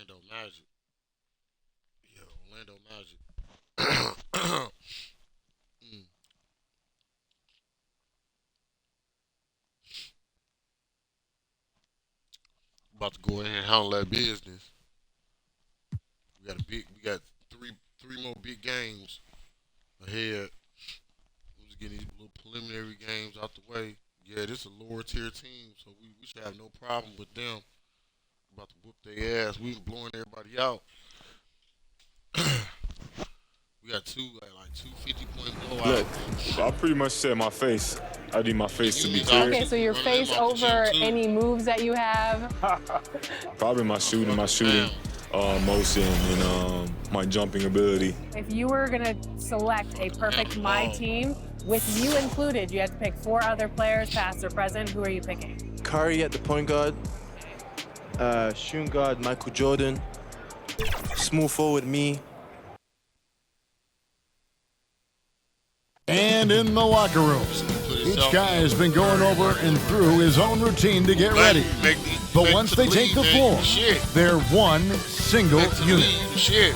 Orlando Magic. Yeah, Orlando Magic. Mm. About to go ahead and handle that business. We got three more big games ahead. We're just getting these little preliminary games out the way. Yeah, this is a lower tier team, so we should have no problem with them. About to whoop their ass. We been blowing everybody out. We got two 50-point Look, blowouts. I pretty much said my face. I need my face to be clear. Okay, so your face over any moves that you have? Probably my shooting, motion, and my jumping ability. If you were going to select a perfect My Team, with you included, you had to pick 4 other players, past or present. Who are you picking? Curry at the point guard, shooting guard Michael Jordan, small forward me. And in the locker rooms, each guy has been going over and through his own routine to get ready. But once they take the floor, they're one single unit. Shit.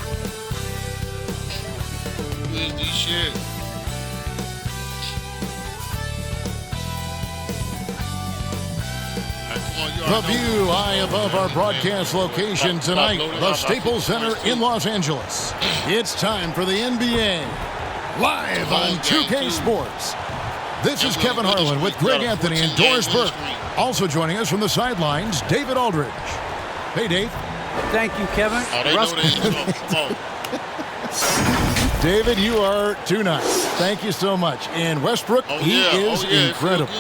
The view high above our broadcast location tonight, the Staples Center in Los Angeles. It's time for the NBA, live on 2K Sports. This is Kevin Harlan with Greg Anthony and Doris Burke. Also joining us from the sidelines, David Aldridge. Hey, Dave. Thank you, Kevin. David, you are too nice. Thank you so much. And Westbrook, he is incredible.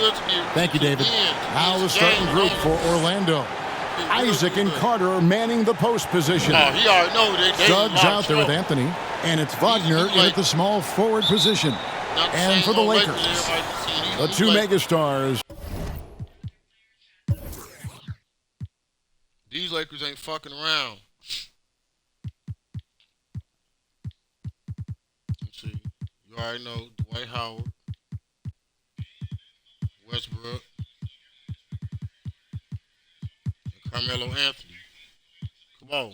Thank you, David. Now the starting group for Orlando. Isaac and Carter are manning the post position. Oh, he already know Suggs out there with Anthony, and it's Wagner in at the small forward position. And for the Lakers, the two megastars. These Lakers ain't fucking around. Let's see. You already know Dwight Howard, Westbrook, and Carmelo Anthony. Come on.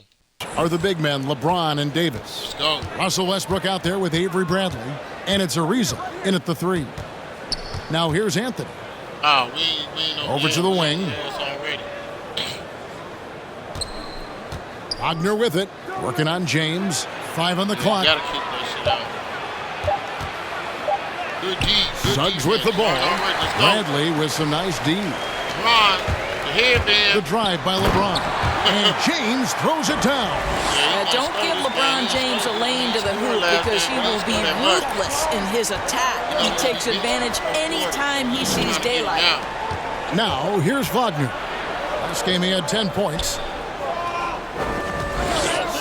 Are the big men LeBron and Davis. Let's go. Russell Westbrook out there with Avery Bradley, and it's Ariza in at the 3. Now here's Anthony. Oh, we ain't no over to the wing. Already. Wagner with it, working on James. 5 on the clock. Gotta keep that shit out. Good D. Suggs with the ball. Bradley with some nice D. LeBron, the headband. The drive by LeBron. And James throws it down. Don't give LeBron James a lane to the hoop because he will be ruthless in his attack. He takes advantage anytime he sees daylight. Now, here's Wagner. This game he had 10 points.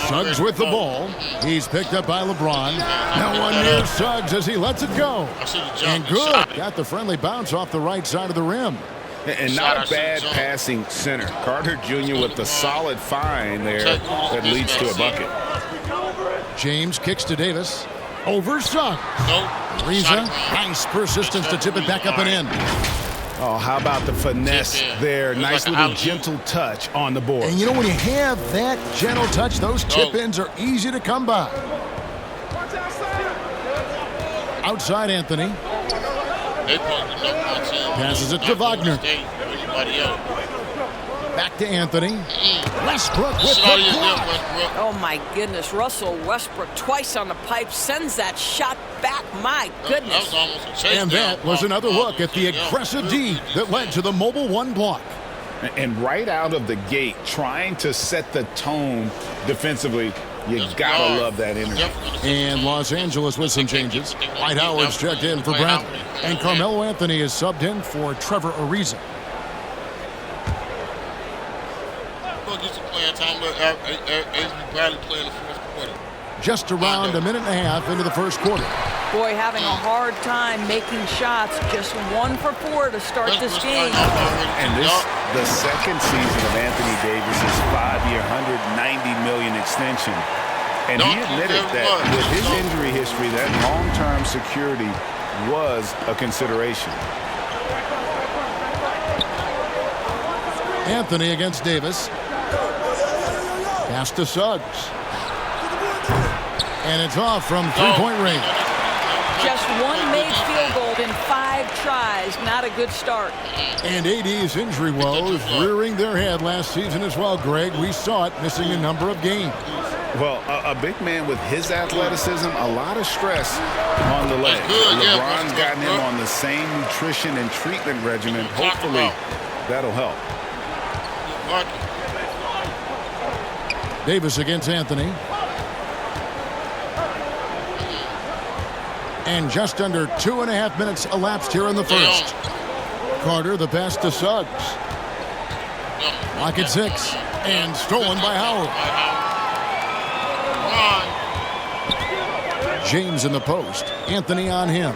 Suggs with the ball. He's picked up by LeBron. No one near Suggs as he lets it go. And good. Got the friendly bounce off the right side of the rim. And not a bad passing center. Carter Jr. with the solid find there that leads to a bucket. James kicks to Davis. Over Suggs. Ariza, nice persistence to tip it back up and in. Oh, how about the finesse there? Nice little gentle touch on the board. And you know, when you have that gentle touch, those tip-ins are easy to come by. Outside Anthony. Passes it to Wagner. Back to Anthony. Westbrook with the block. Oh, my goodness. Russell Westbrook twice on the pipe sends that shot back. My goodness. And that was another look at the aggressive D that led to the mobile 1 block. And right out of the gate, trying to set the tone defensively. You gotta love that energy. And Los Angeles with some changes. Dwight Howard's checked in for Bradley. And Carmelo Anthony is subbed in for Trevor Ariza. Just around a minute and a half into the first quarter. Boy, having a hard time making shots. Just 1 for 4 to start this game. And this, the second season of Anthony Davis's 5-year, $190 million extension. And he admitted that with his injury history, that long-term security was a consideration. Anthony against Davis. Pass to Suggs. And it's off from three-point range. Just one made field goal in 5 tries. Not a good start. And AD's injury woes rearing their head last season as well, Greg. We saw it, missing a number of games. Well, a big man with his athleticism, a lot of stress on the legs. LeBron's gotten him on the same nutrition and treatment regimen. Hopefully, that'll help. Davis against Anthony. And just under 2.5 minutes elapsed here in the first. Carter, the pass to Suggs. Lock at 6. And stolen by Howard. James in the post. Anthony on him.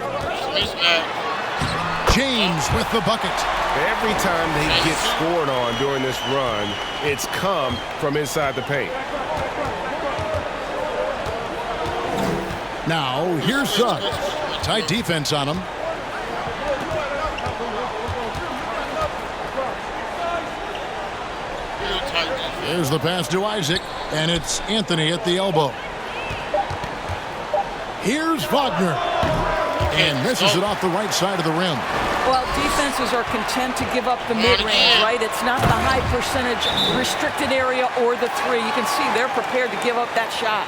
James with the bucket. Every time they get scored on during this run, it's come from inside the paint. Now, here's Suggs. Tight defense on him. There's the pass to Isaac, and it's Anthony at the elbow. Here's Wagner. And misses it off the right side of the rim. Well, defenses are content to give up the mid-range, right? It's not the high percentage restricted area or the 3. You can see they're prepared to give up that shot.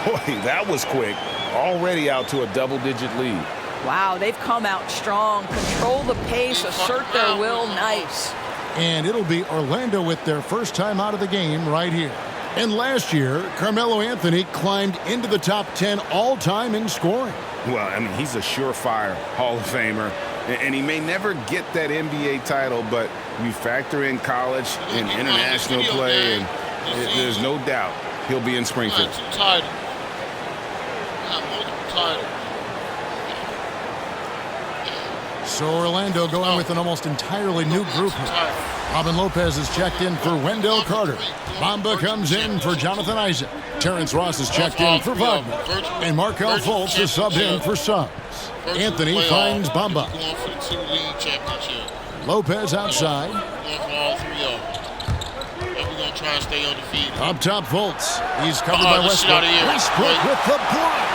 Boy, that was quick. Already out to a double-digit lead. Wow, they've come out strong. Control the pace, assert their will. Nice. And it'll be Orlando with their first time out of the game right here. And last year, Carmelo Anthony climbed into the top 10 all-time in scoring. Well, I mean, he's a surefire Hall of Famer. And he may never get that NBA title, but you factor in college and international play, and there's no doubt he'll be in Springfield. So Orlando going with an almost entirely new group here. Robin Lopez is checked in for Wendell Carter. Bamba comes in for Jonathan Isaac. Terrence Ross is checked in for Wagner. And Markelle Fultz is subbed in for Suggs. Anthony finds Bamba. Lopez outside. Up top, Fultz. He's covered by Westbrook. Westbrook with the block.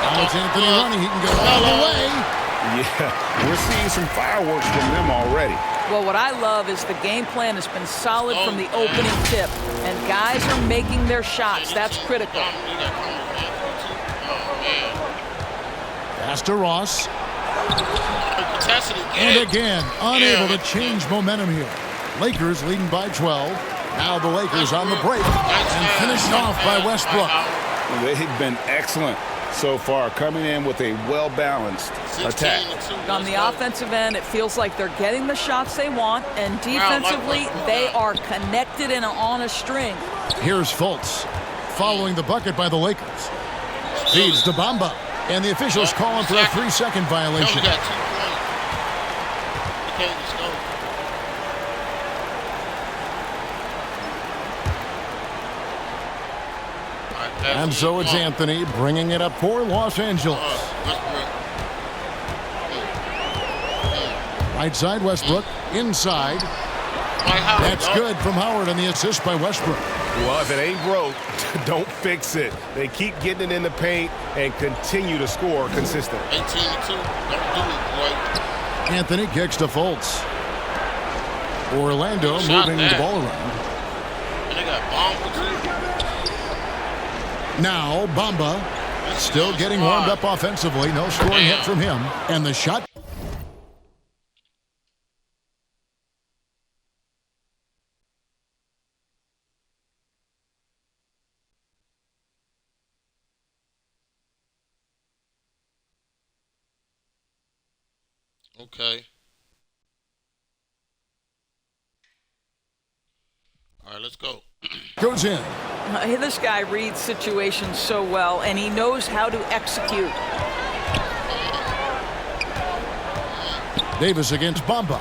Now it's Anthony running. He can go all the way. Yeah, we're seeing some fireworks from them already. Well, what I love is the game plan has been solid from the opening tip, and guys are making their shots. That's critical. Pass to Ross. And again, unable to change momentum here. Lakers leading by 12. Now the Lakers on the break and finished off by Westbrook. They've been excellent so far, coming in with a well-balanced attack. On the offensive end, it feels like they're getting the shots they want, and defensively, they are connected and on a string. Here's Fultz, following the bucket by the Lakers. Feeds to Bamba, and the officials call him for a 3-second violation. And so it's Anthony bringing it up for Los Angeles. Right side, Westbrook. Inside. That's good from Howard, and the assist by Westbrook. Well, if it ain't broke, don't fix it. They keep getting it in the paint and continue to score consistently. 18-2. Don't do it, boy. Anthony kicks to Fultz. Orlando moving the ball around. And they got Bamba, too. Now Bamba still getting warmed up offensively. No scoring hit from him. And the shot. Okay. All right, let's go. Goes in. This guy reads situations so well, and he knows how to execute. Davis against Bamba.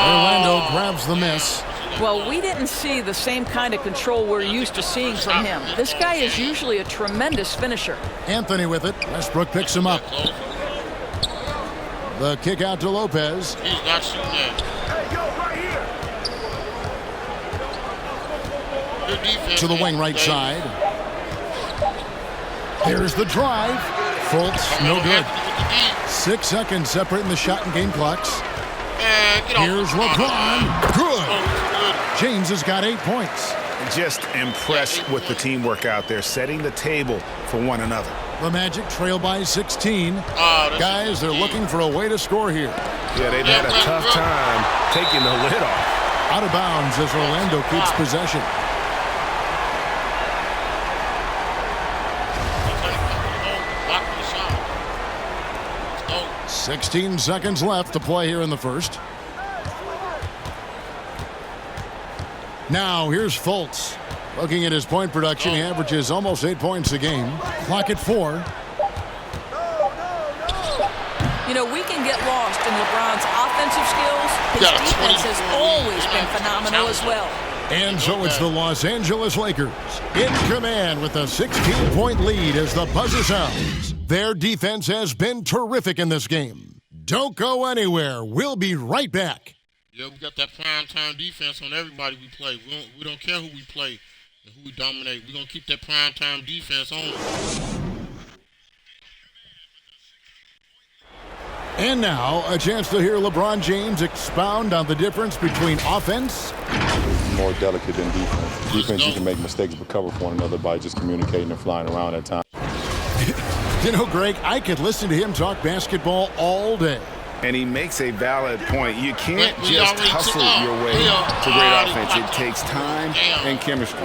Orlando grabs the miss. Well, we didn't see the same kind of control we're used to seeing from him. This guy is usually a tremendous finisher. Anthony with it. Westbrook picks him up. The kick out to Lopez. He's not shooting that. To the wing right side. Here's the drive. Fultz, no good. 6 seconds separating the shot and game clocks. Here's LeBron. Good. James has got 8 points. Just impressed with the teamwork out there, setting the table for one another. The Magic trail by 16. Guys, they're looking for a way to score here. Yeah, they've had a tough time taking the lid off. Out of bounds as Orlando keeps possession. Oh. 16 seconds left to play here in the first. Now, here's Fultz. Looking at his point production, he averages almost 8 points a game. Clock at 4. You know, we can get lost in LeBron's offensive skills. His defense has always been phenomenal as well. And so it's the Los Angeles Lakers in command with a 16-point lead as the buzzer sounds. Their defense has been terrific in this game. Don't go anywhere. We'll be right back. Yeah, we got that prime time defense on everybody we play. We don't care who we play and who we dominate. We're going to keep that prime time defense on. And now, a chance to hear LeBron James expound on the difference between offense. More delicate than defense. Defense, you can make mistakes but cover for one another by just communicating and flying around at times. You know, Greg, I could listen to him talk basketball all day. And he makes a valid point. You can't just hustle your way to great offense. It takes time and chemistry.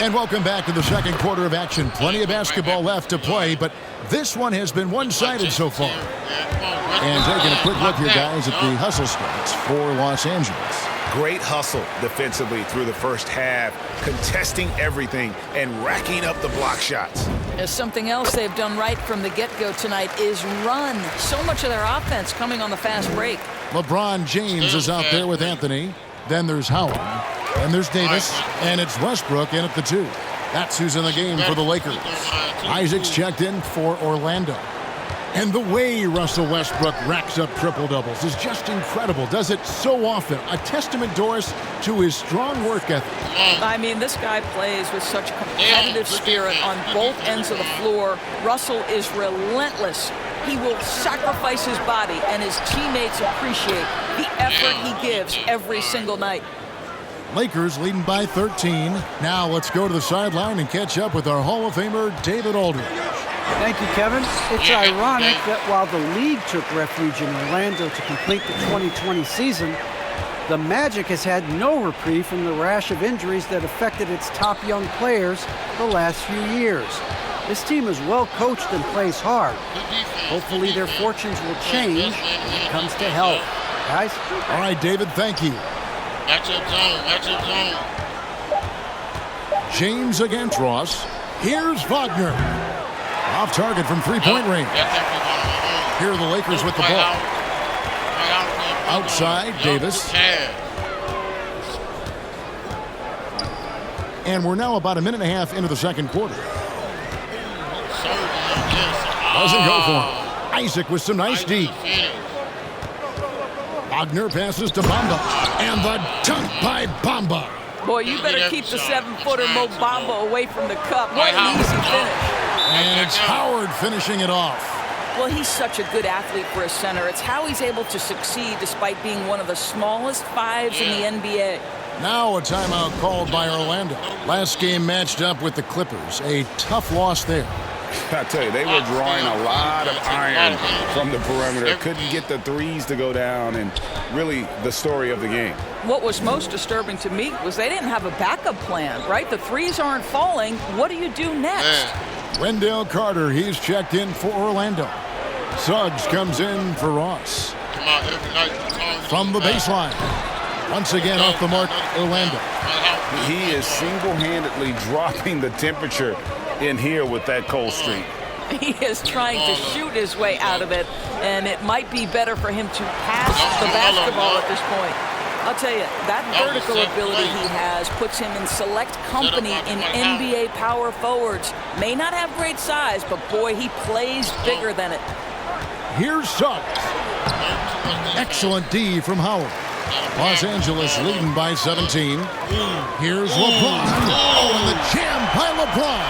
And welcome back to the second quarter of action. Plenty of basketball left to play, but this one has been one-sided so far. And taking a quick look here, guys, at the hustle stats for Los Angeles. Great hustle defensively through the first half, contesting everything and racking up the block shots. There's something else they've done right from the get-go tonight is run. So much of their offense coming on the fast break. LeBron James is out there with Anthony. Then there's Howard. And there's Davis. And it's Westbrook in at the 2. That's who's in the game for the Lakers. Isaac's checked in for Orlando. And the way Russell Westbrook racks up triple-doubles is just incredible. Does it so often. A testament, Doris, to his strong work ethic. I mean, this guy plays with such competitive spirit on both ends of the floor. Russell is relentless. He will sacrifice his body, and his teammates appreciate the effort he gives every single night. Lakers leading by 13. Now let's go to the sideline and catch up with our Hall of Famer, David Aldridge. Thank you, Kevin. It's ironic that while the league took refuge in Orlando to complete the 2020 season, the Magic has had no reprieve from the rash of injuries that affected its top young players the last few years. This team is well coached and plays hard. Hopefully their fortunes will change when it comes to health. Guys? All right, David, thank you. Matchup zone. James against Ross. Here's Wagner. Off target from three-point range. Here are the Lakers with the ball. Outside, Davis. And we're now about a minute and a half into the second quarter. Doesn't go for him. Isaac with some nice D. Wagner passes to Bamba. And the dunk by Bamba. Boy, you better keep the 7-footer Mo Bamba away from the cup. What an easy finish. And it's Howard finishing it off. Well, he's such a good athlete for a center. It's how he's able to succeed despite being one of the smallest fives in the NBA. Now a timeout called by Orlando. Last game matched up with the Clippers. A tough loss there. I tell you, they were drawing a lot of iron from the perimeter. Couldn't get the threes to go down, and really the story of the game. What was most disturbing to me was they didn't have a backup plan, right? The threes aren't falling. What do you do next? Wendell Carter, he's checked in for Orlando. Suggs comes in for Ross. From the baseline. Once again off the mark, Orlando. He is single-handedly dropping the temperature in here with that cold streak. He is trying to shoot his way out of it, and it might be better for him to pass the basketball at this point. I'll tell you, that vertical ability he has puts him in select company in NBA power forwards. May not have great size, but boy, he plays bigger than it. Here's Suggs. Excellent D from Howard. Los Angeles leading by 17. Here's LeBron. Oh, and the jam by LeBron.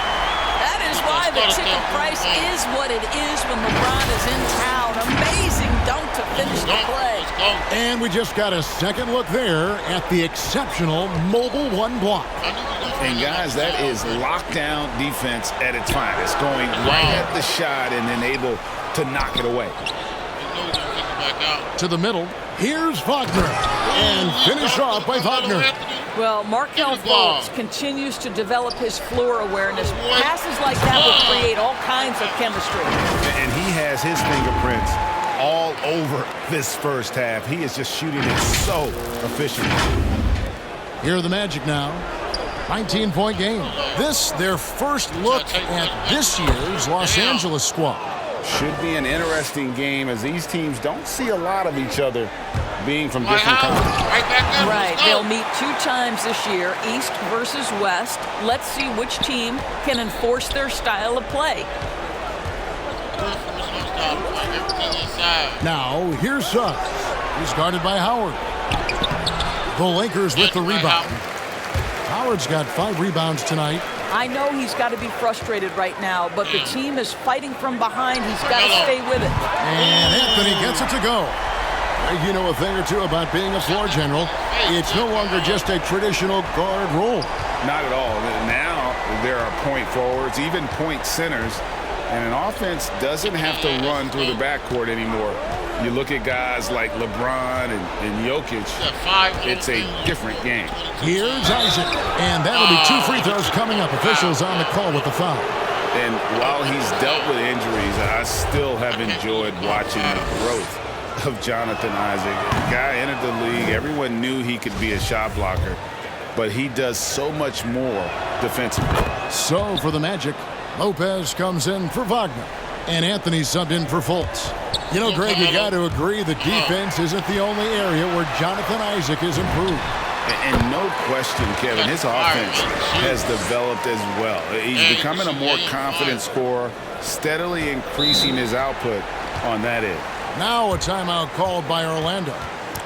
That is why the ticket price is what it is when LeBron is in town. Amazing dunk to finish the play. And we just got a second look there at the exceptional mobile one block. And guys, that is lockdown defense at its finest, going right at the shot and then able to knock it away. To the middle, here's Wagner, and finish off by Wagner. Well, Markelle Fultz continues to develop his floor awareness. Passes like that will create all kinds of chemistry. And he has his fingerprints all over this first half. He is just shooting it so efficiently. Here are the Magic now. 19-point game. This, their first look at this year's Los Angeles squad. Should be an interesting game as these teams don't see a lot of each other being from different conferences. Right, they'll meet 2 times this year, East versus West. Let's see which team can enforce their style of play. Now, here's Suggs. He's guarded by Howard. The Lakers with the rebound. Howard's got 5 rebounds tonight. I know he's got to be frustrated right now, but the team is fighting from behind. He's got to stay with it. And Anthony gets it to go. You know a thing or two about being a floor general. It's no longer just a traditional guard role. Not at all. Now there are point forwards, even point centers, and an offense doesn't have to run through the backcourt anymore. You look at guys like LeBron and Jokic, it's a different game. Here's Isaac, and that'll be 2 free throws coming up. Officials on the call with the foul. And while he's dealt with injuries, I still have enjoyed watching the growth of Jonathan Isaac. The guy entered the league. Everyone knew he could be a shot blocker, but he does so much more defensively. So for the Magic, Lopez comes in for Wagner, and Anthony subbed in for Fultz. You know, Greg, you got to agree the defense isn't the only area where Jonathan Isaac is improved. And no question, Kevin, his offense has developed as well. He's becoming a more confident scorer, steadily increasing his output on that end. Now a timeout called by Orlando.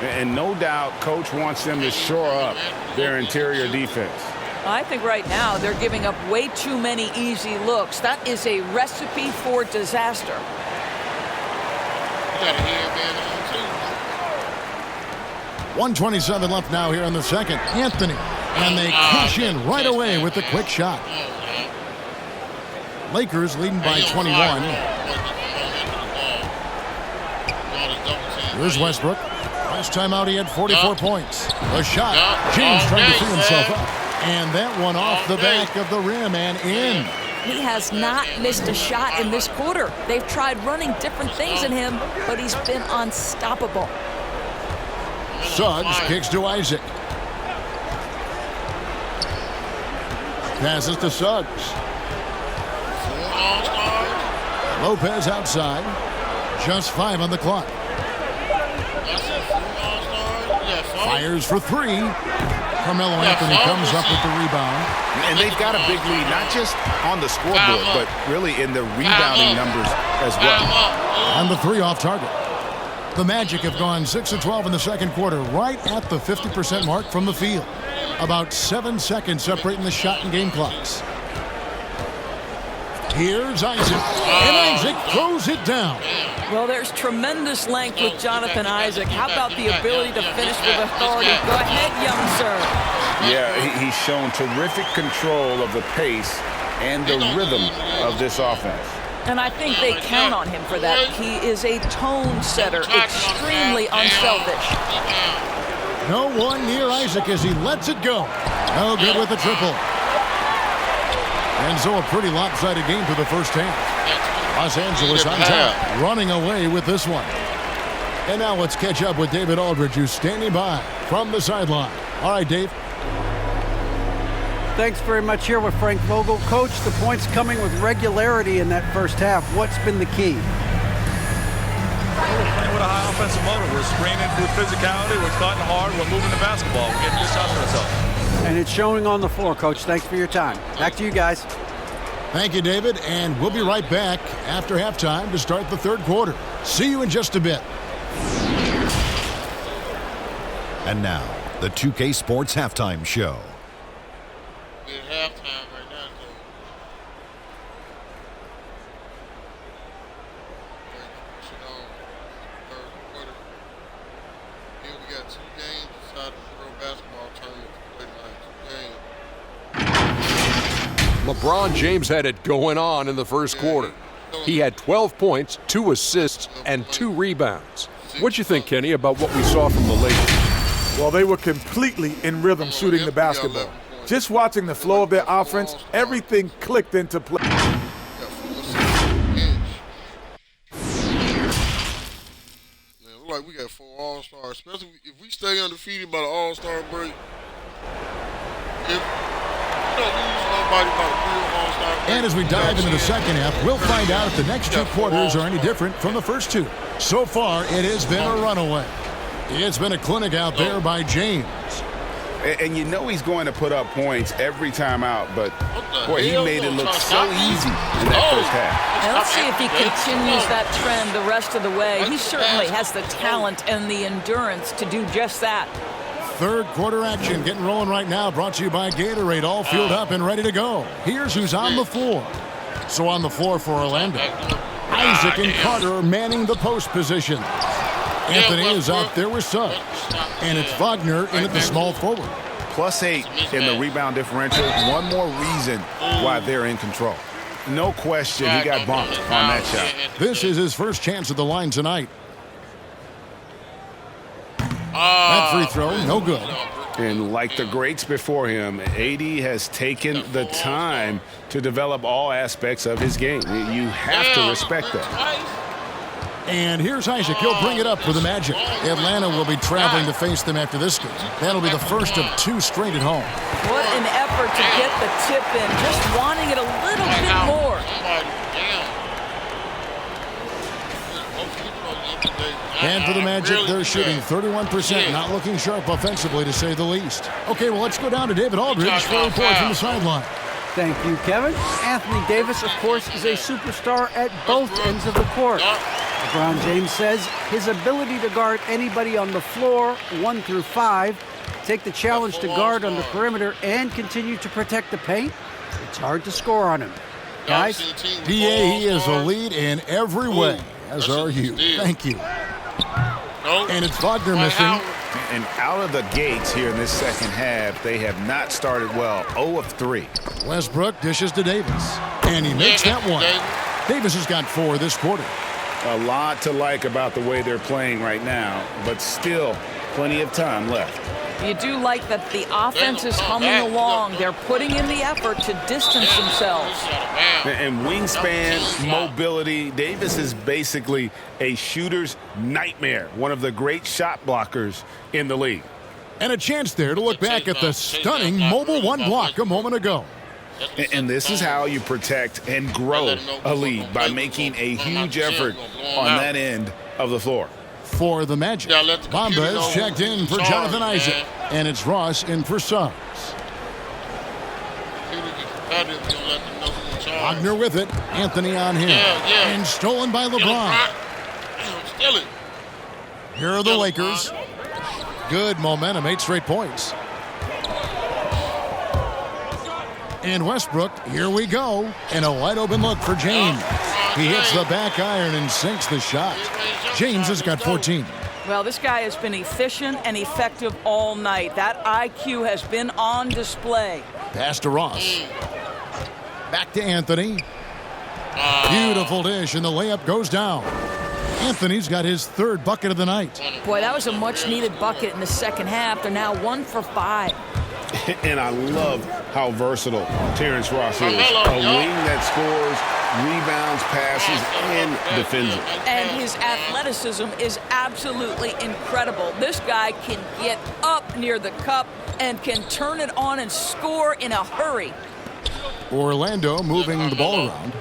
And no doubt, Coach wants them to shore up their interior defense. I think right now they're giving up way too many easy looks. That is a recipe for disaster. 1:27 left now here in the second. Anthony, and they push in right away with the quick shot. Lakers leading by 21. Here's Westbrook. Last time out he had 44 points. A shot. James trying to free himself up. And that one off the back of the rim and in. He has not missed a shot in this quarter. They've tried running different things at him, but he's been unstoppable. Suggs kicks to Isaac. Passes to Suggs. Lopez outside. Just 5 on the clock. Fires for 3. Carmelo Anthony comes up with the rebound. And they've got a big lead, not just on the scoreboard, but really in the rebounding numbers as well. And the 3 off target. The Magic have gone 6 of 12 in the second quarter, right at the 50% mark from the field. About 7 seconds separating the shot and game clocks. Here's Isaac, and Isaac throws it down. Well, there's tremendous length with Jonathan Isaac. How about the ability to finish with authority? Go ahead, young sir. Yeah, he's shown terrific control of the pace and the rhythm of this offense. And I think they count on him for that. He is a tone setter, extremely unselfish. No one near Isaac as he lets it go. No good with the triple. And so a pretty lopsided game for the first half. Los Angeles on top, running away with this one. And now let's catch up with David Aldridge, who's standing by from the sideline. All right, Dave. Thanks very much here with Frank Vogel. Coach, the points coming with regularity in that first half. What's been the key? We're playing with a high offensive motor. We're screening through physicality. We're cutting hard. We're moving the basketball. We're getting good shots for ourselves. And it's showing on the floor, Coach. Thanks for your time. Back to you guys. Thank you, David. And we'll be right back after halftime to start the third quarter. See you in just a bit. And now, the 2K Sports Halftime Show. We're at halftime right now, so. Push it on. Third quarter. Then we got 2 games inside the World Basketball Tournament to play tonight. 2 games. LeBron James had it going on in the first quarter. He had 12 points, 2 assists, and 2 rebounds. What do you think, Kenny, about what we saw from the Lakers? Well, they were completely in rhythm shooting the basketball. Just watching the flow of their offense, everything clicked into place. Man, look like we got 4 All-Stars, especially if we stay undefeated by the All-Star break. If we don't lose nobody by the real All-Star break. And as we dive into the second half, we'll find out if the next 2 quarters are any different from the first 2. So far, it has been a runaway. It's been a clinic out there by James. And you know he's going to put up points every time out, but boy, he made it look so easy in that first half. Now let's see if he continues that trend the rest of the way. He certainly has the talent and the endurance to do just that. Third quarter action getting rolling right now, brought to you by Gatorade, all fueled up and ready to go. Here's who's on the floor. So on the floor for Orlando, Isaac and Carter manning the post position. Anthony is out there with subs. And it's Wagner in at the small forward. +8 in the rebound differential. One more reason why they're in control. No question he got bumped on that shot. This is his first chance at the line tonight. That free throw, no good. And like the greats before him, AD has taken the time to develop all aspects of his game. You have to respect that. And here's Isaac. He'll bring it up for the Magic. Atlanta will be traveling to face them after this game. That'll be the first of 2 straight at home. What an effort to get the tip in, just wanting it a little bit more. And for the Magic, they're shooting 31%, not looking sharp offensively, to say the least. Okay, well, let's go down to David Aldridge for a report from the sideline. Thank you, Kevin. Anthony Davis, of course, is a superstar at both ends of the court. LeBron James says his ability to guard anybody on the floor, 1 through 5, take the challenge to guard on the perimeter, and continue to protect the paint, it's hard to score on him. Guys? PA, he is a lead in every way, as are you. Thank you. And it's Wagner missing. And out of the gates here in this second half, they have not started well. 0 of 3. Westbrook dishes to Davis. And he makes that one. Davis has got 4 this quarter. A lot to like about the way they're playing right now, but still plenty of time left. You do like that the offense is humming along. They're putting in the effort to distance themselves. And wingspan, mobility, Davis is basically a shooter's nightmare. One of the great shot blockers in the league. And a chance there to look back at the stunning mobile 1 block a moment ago. And this is how you protect and grow a lead, by making a huge effort on that end of the floor. For the Magic, Bamba is checked in for Jonathan Isaac, and it's Ross in for subs. Wagner with it, Anthony on him, and stolen by LeBron. Here are the Lakers. Good momentum, 8 straight points. And Westbrook, here we go, and a wide open look for James. He hits the back iron and sinks the shot. James has got 14. Well, this guy has been efficient and effective all night. That IQ has been on display. Pass to Ross. Back to Anthony. Beautiful dish, and the layup goes down. Anthony's got his 3rd bucket of the night. Boy, that was a much-needed bucket in the second half. They're now 1 for 5. And I love how versatile Terrence Ross is. A wing that scores, rebounds, passes, and defends it. And his athleticism is absolutely incredible. This guy can get up near the cup and can turn it on and score in a hurry. Orlando moving the ball around.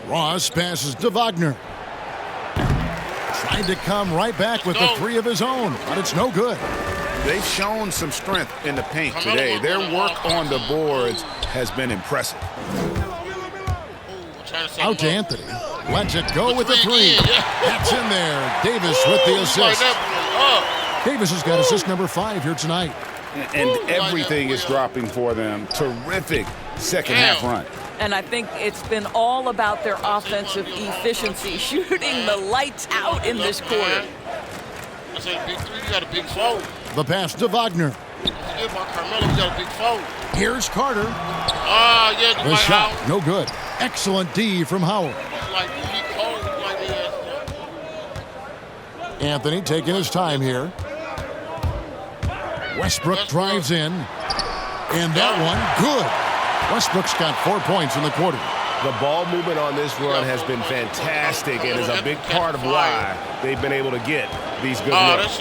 Ross passes to Wagner. Trying to come right back with the 3 of his own, but it's no good. They've shown some strength in the paint today. Their work on the boards has been impressive. Out to Anthony. Lets it go with the 3. That's in there. Davis with the assist. Davis has got assist number 5 here tonight. And everything is dropping for them. Terrific second half run. And I think it's been all about their offensive efficiency, shooting the lights out in this quarter. I said big three, you got a big foul. The pass to Wagner. Forget about Carmelo, you got a big foul. Here's Carter. Yeah, The shot, Howard. no good. Excellent D from Howard. Anthony taking his time here. Westbrook drives in. And that one, good. Westbrook's got 4 points in the quarter. The ball movement on this run has been fantastic and is a big part of why they've been able to get these good looks.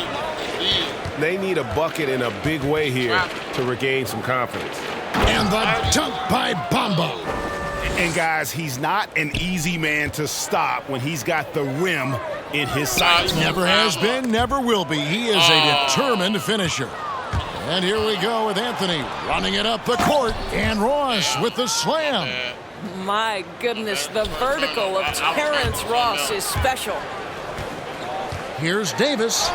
They need a bucket in a big way here to regain some confidence. And the dunk by Bamba. And guys, he's not an easy man to stop when he's got the rim in his sights. Never has been, never will be. He is a determined finisher. And here we go with Anthony running it up the court. And Ross with the slam. My goodness, the vertical of Terrence Ross is special. Here's Davis.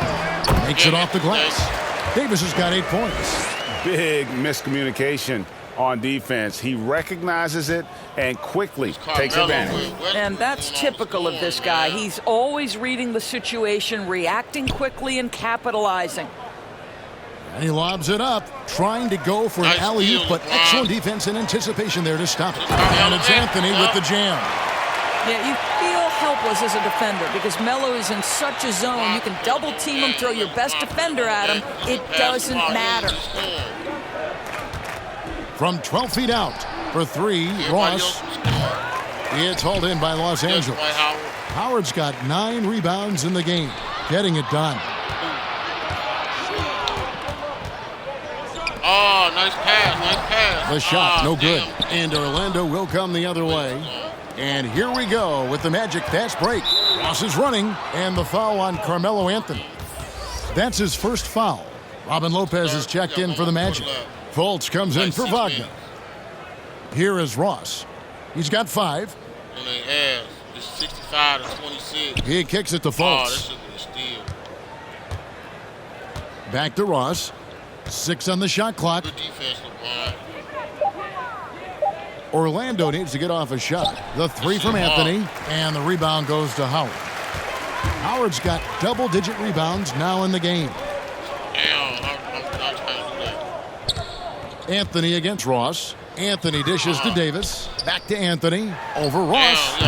Makes it off the glass. Davis has got 8 points. Big miscommunication on defense. He recognizes it and quickly takes advantage. And that's typical of this guy. He's always reading the situation, reacting quickly, and capitalizing. And he lobs it up, trying to go for an alley-oop, but excellent defense and anticipation there to stop it. And it's Anthony with the jam. Yeah, you feel helpless as a defender because Melo is in such a zone. You can double team him, throw your best defender at him. It doesn't matter. From 12 feet out for 3, Ross. It's hauled in by Los Angeles. Howard's got 9 rebounds in the game, getting it done. Oh, nice pass. The shot, no good. And Orlando will come the other way. And here we go with the Magic fast break. Ross is running, and the foul on Carmelo Anthony. That's his first foul. Robin Lopez is checked in for the Magic. Fultz comes in for Wagner. Here is Ross. He's got 5. And they ass. It's 65 to 26. He kicks it to Fultz. Oh, this should be a steal. Back to Ross. 6 on the shot clock. Good defense, LeBron. Orlando needs to get off a shot. The 3 from Anthony, and the rebound goes to Howard. Howard's got double-digit rebounds now in the game. Damn, I'm not trying to do that. Anthony against Ross. Anthony dishes to Davis. Back to Anthony. Over Ross.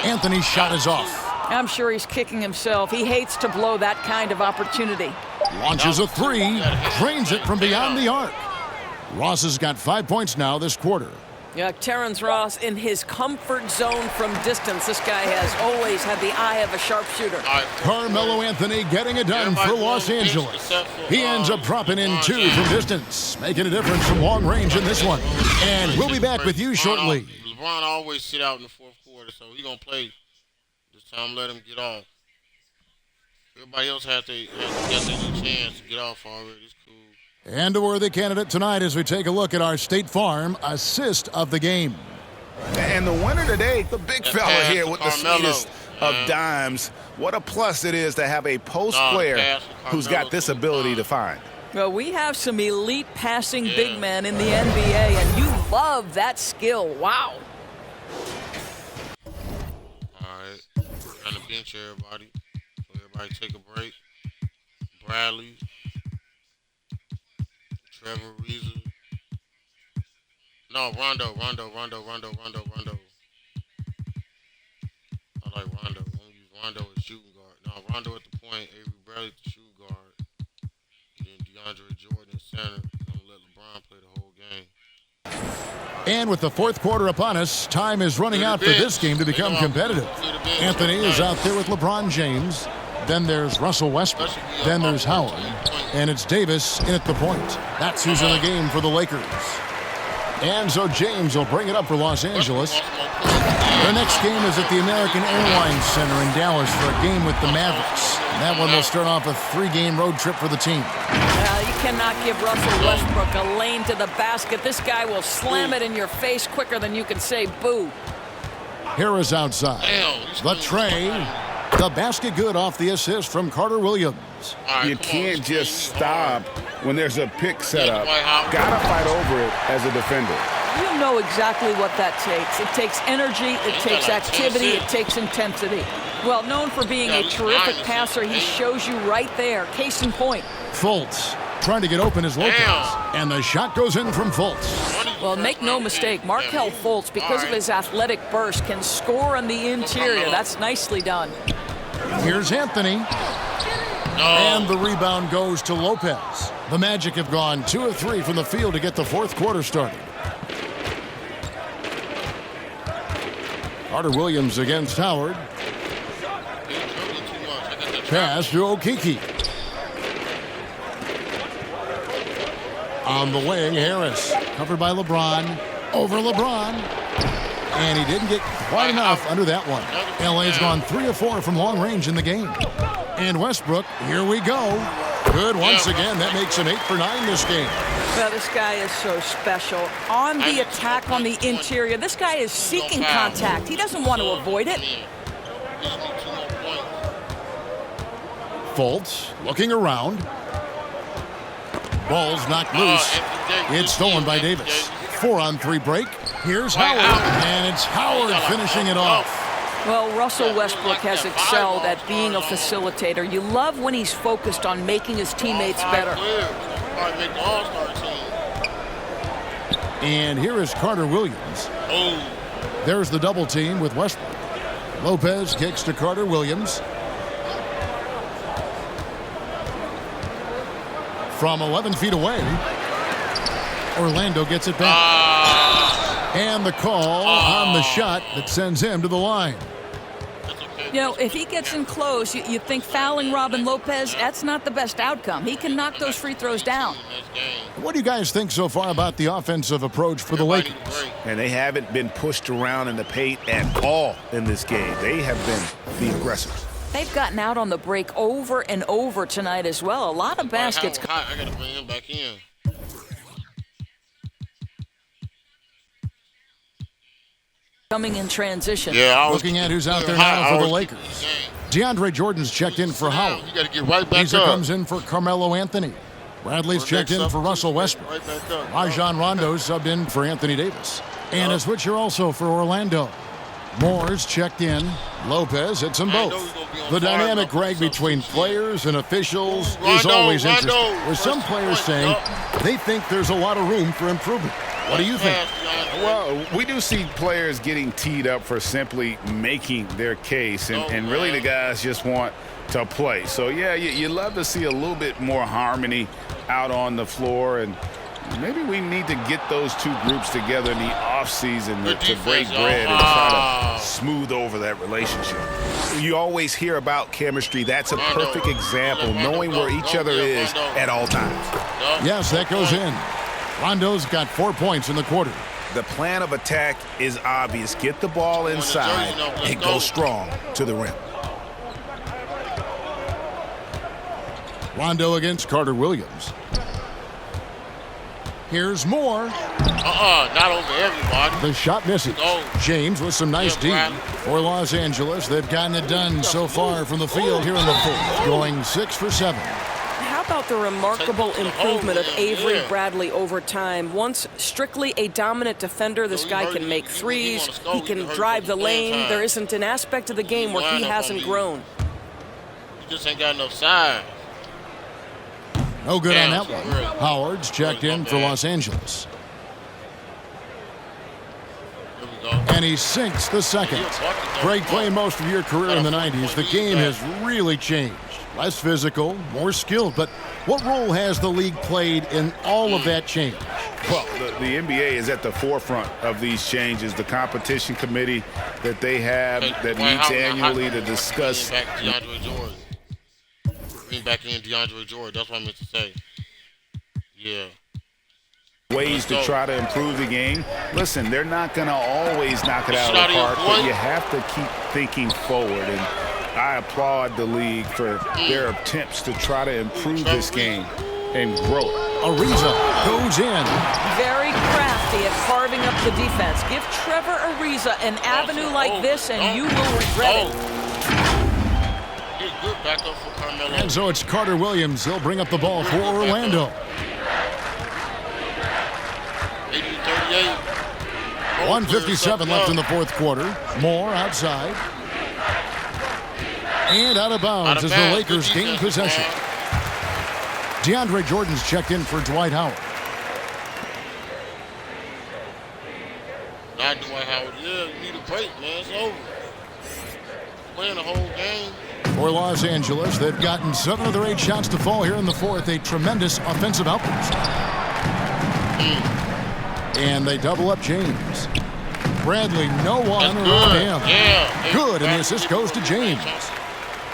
Anthony's shot is off. I'm sure he's kicking himself. He hates to blow that kind of opportunity. Launches a 3. Drains it from beyond the arc. Ross has got 5 points now this quarter. Yeah, Terrence Ross in his comfort zone from distance. This guy has always had the eye of a sharpshooter. Carmelo Anthony getting it done for Los Angeles. He ends up dropping in 2 from distance, making a difference from long range in this one. And we'll be back with you shortly. LeBron always sit out in the fourth quarter, so he's going to play. This time let him get off. Everybody else has to get their chance to get off already. It's cool. And a worthy candidate tonight as we take a look at our State Farm assist of the game. And the winner today, the big fella here with the sweetest of dimes. What a plus it is to have a post player who's got this ability to find. Well, we have some elite passing big men in the NBA, and you love that skill. Wow. All right. Trying to bench everybody. So everybody take a break. Bradley. Trevor Reza. No, Rondo. I like Rondo. I'm going to use Rondo as shooting guard. No, Rondo at the point, Avery Bradley at the shooting guard. And then DeAndre Jordan at center. I'm going to let LeBron play the whole game. And with the fourth quarter upon us, time is running out for this game to become competitive. Anthony is out there with LeBron James. Then there's Russell Westbrook. Then there's Howard. And it's Davis in at the point. That's who's in the game for the Lakers. And so James will bring it up for Los Angeles. Their next game is at the American Airlines Center in Dallas for a game with the Mavericks. And that one will start off a 3-game road trip for the team. You cannot give Russell Westbrook a lane to the basket. This guy will slam it in your face quicker than you can say boo. Here is outside. The tray. The basket good off the assist from Carter Williams. You can't just stop when there's a pick set up. Gotta fight over it as a defender. You know exactly what that takes. It takes energy, it takes activity, it takes intensity. Well, known for being a terrific passer, he shows you right there. Case in point. Fultz trying to get open as Lopez. And the shot goes in from Fultz. Well, make no mistake, Markelle Fultz, because of his athletic burst, can score on the interior. That's nicely done. Here's Anthony. And the rebound goes to Lopez. The Magic have gone 2 of 3 from the field to get the fourth quarter started. Carter Williams against Howard. Pass to Okeke. On the wing, Harris. Covered by LeBron. Over LeBron. And he didn't get quite enough under that one. LA's gone 3 of 4 from long range in the game. And Westbrook, here we go. Good once again. That makes him 8 for 9 this game. Well, this guy is so special. On the attack on the interior, this guy is seeking contact. He doesn't want to avoid it. Fultz looking around. Ball's knocked loose. It's stolen by Davis. 4-on-3 break. Here's Howard. And it's Howard finishing it off. Well, Russell Westbrook has excelled at being a facilitator. You love when he's focused on making his teammates better. And here is Carter Williams. There's the double team with Westbrook. Lopez kicks to Carter Williams. From 11 feet away, Orlando gets it back. And the call on the shot that sends him to the line. You know, if he gets in close, you think fouling Robin Lopez, that's not the best outcome. He can knock those free throws down. What do you guys think so far about the offensive approach for the Lakers? And they haven't been pushed around in the paint at all in this game. They have been the aggressors. They've gotten out on the break over and over tonight as well. A lot of baskets. I got to bring him back in. Coming in transition. Yeah, looking at who's out there now for the Lakers. DeAndre Jordan's checked in for Howard. You got to get right back Beasley up. comes in for Carmelo Anthony. Bradley's checked in for Russell Westbrook. Rajon Rondo's subbed in for Anthony Davis. And a switcher also for Orlando. Moore's checked in. Lopez hits them both. The dynamic, Greg, between players and officials is always interesting. With some players saying they think there's a lot of room for improvement. What do you think? Well, we do see players getting teed up for simply making their case, and really the guys just want to play. So, yeah, you love to see a little bit more harmony out on the floor, and maybe we need to get those two groups together in the offseason to break bread and try to smooth over that relationship. You always hear about chemistry. That's a perfect example, knowing where each other is at all times. Yes, that goes in. Rondo's got 4 points in the quarter. The plan of attack is obvious. Get the ball inside and go strong to the rim. Rondo against Carter Williams. Here's Moore. Not over everybody. The shot misses. James with some nice D. For Los Angeles, they've gotten it done so far from the field here in the fourth, going 6 for 7. How about the remarkable improvement of Avery Bradley over time? Once strictly a dominant defender, this guy can make threes, he can drive the lane. There isn't an aspect of the game where he hasn't grown. You just ain't got enough size. No good on that one. Howard's checked in for Los Angeles. And he sinks the second. Greg, playing most of your career in the 90s, the game has really changed. Less physical, more skilled, but what role has the league played in all of that change? Well, the NBA is at the forefront of these changes. The competition committee that they have that meets annually to discuss. Bring back in DeAndre Jordan. That's what I meant to say. Yeah. Ways to try to improve the game. Listen, they're not going to always knock it out of the park, but you have to keep thinking forward. And I applaud the league for their attempts to try to improve this game and grow it. Ariza goes in. Very crafty at carving up the defense. Give Trevor Ariza an avenue like this, and you will regret it. good backup for Carmelo. And so it's Carter Williams. He'll bring up the ball for Orlando. 80-38. 1:57 left in the fourth quarter. Moore outside. And out of bounds as the Lakers gain possession. DeAndre Jordan's checked in for Dwight Howard. Not Dwight Howard. Yeah, you need a break, man. It's over. Playing the whole game. For Los Angeles, they've gotten 7 of their 8 shots to fall here in the fourth. A tremendous offensive outburst. And they double up James. Bradley, no one around him. Yeah. Good, and the assist goes to James.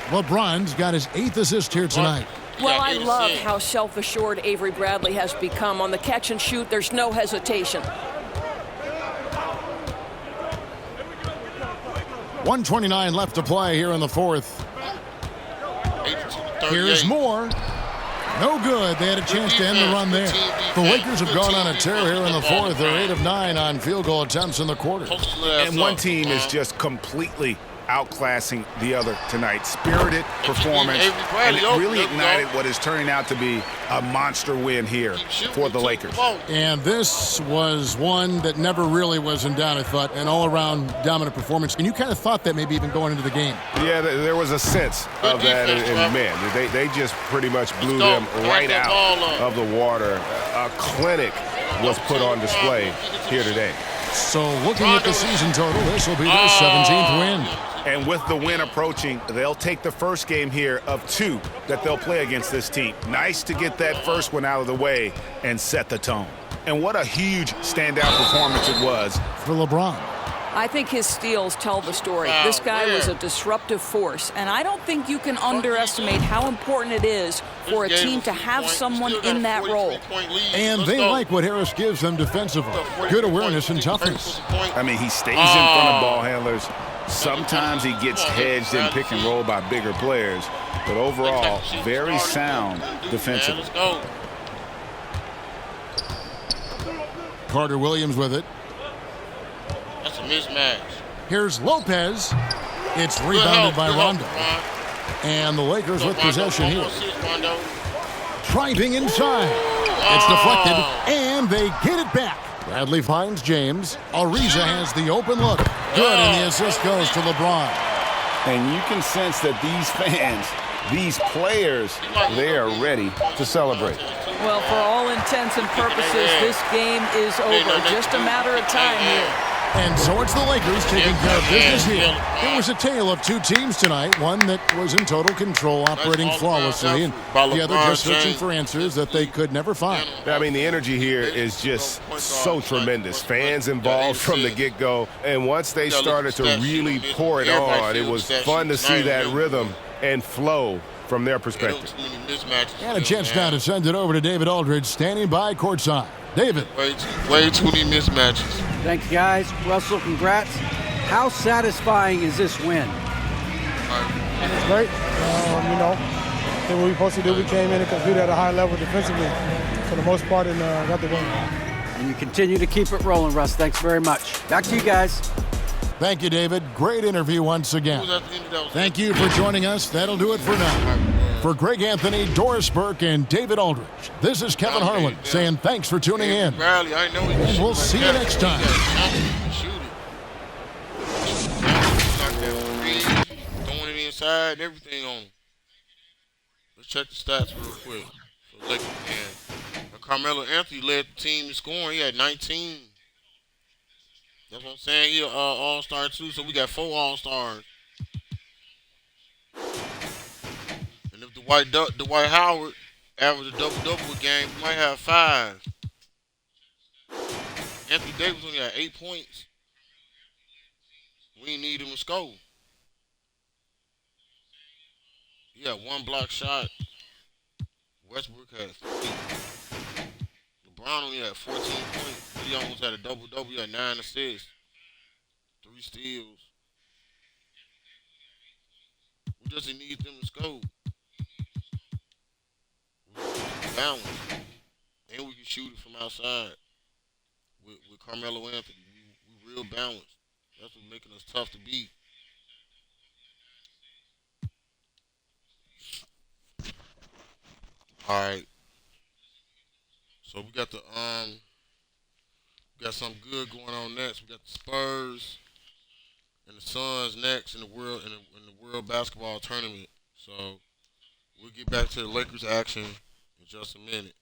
LeBron's got his 8th assist here tonight. Well, I love how self-assured Avery Bradley has become. On the catch and shoot, there's no hesitation. 1:29 left to play here in the fourth. Here's Moore. No good. They had a chance to end the run there. The Lakers have gone on a tear here in the fourth. They're 8 of 9 on field goal attempts in the quarter. And one team is just completely outclassing the other tonight. Spirited performance, and it really ignited what is turning out to be a monster win here for the Lakers. And this was one that never really was in doubt, I thought, an all-around dominant performance. And you kind of thought that maybe even going into the game. Yeah, there was a sense of that, and man, they just pretty much blew them right out of the water. A clinic was put on display here today. So looking at the season total, this will be their 17th win. And with the win approaching, they'll take the first game here of 2 that they'll play against this team. Nice to get that first one out of the way and set the tone. And what a huge standout performance it was for LeBron. I think his steals tell the story. This guy was a disruptive force, and I don't think you can underestimate how important it is for a team to have someone in that role. And they like what Harris gives them defensively. Good awareness and toughness. I mean, he stays in front of ball handlers. Sometimes he gets hedged in pick and roll by bigger players, but overall, very sound defensively. Carter Williams with it. That's a mismatch. Here's Lopez. It's rebounded by Rondo. And the Lakers with possession here. Driving inside. It's deflected, and they get it back. Bradley finds James. Ariza has the open look. Good, and the assist goes to LeBron. And you can sense that these fans, these players, they are ready to celebrate. Well, for all intents and purposes, this game is over. Just a matter of time here. And so it's the Lakers taking care of business here. It was a tale of 2 teams tonight. One that was in total control, operating flawlessly, and the other just searching for answers that they could never find. I mean, the energy here is just so tremendous. Fans involved from the get-go, and once they started to really pour it on, it was fun to see that rhythm and flow from their perspective. And a chance now to send it over to David Aldridge, standing by courtside. David. Way too many mismatches. Thank you, guys. Russell, congrats. How satisfying is this win? It's great. Did what we supposed to do. We came in and competed at a high level defensively for the most part and got the win. And you continue to keep it rolling, Russ. Thanks very much. Back to you guys. Thank you, David. Great interview once again. Thank you for joining us. That'll do it for now. For Greg Anthony, Doris Burke, and David Aldridge, this is Kevin Harlan saying thanks for tuning in. And we'll see you next time. Throwing it inside and everything on him. Let's check the stats real quick. So Lakers and Carmelo Anthony led the team in scoring. He had 19. That's what I'm saying. He all-star too, so we got 4 all-stars. And if Dwight Howard averaged a double-double a game, we might have 5. Anthony Davis only had 8 points. We need him to score. He had 1 block shot. Westbrook had 3. LeBron only had 14 points. He almost had a double-double. He had 9 assists. 3 steals. We just need them to score. Balance. And we can shoot it from outside. With Carmelo Anthony. We real balanced. That's what's making us tough to beat. All right. So we got something good going on next. We got the Spurs and the Suns next in the world basketball tournament. So we'll get back to the Lakers action in just a minute.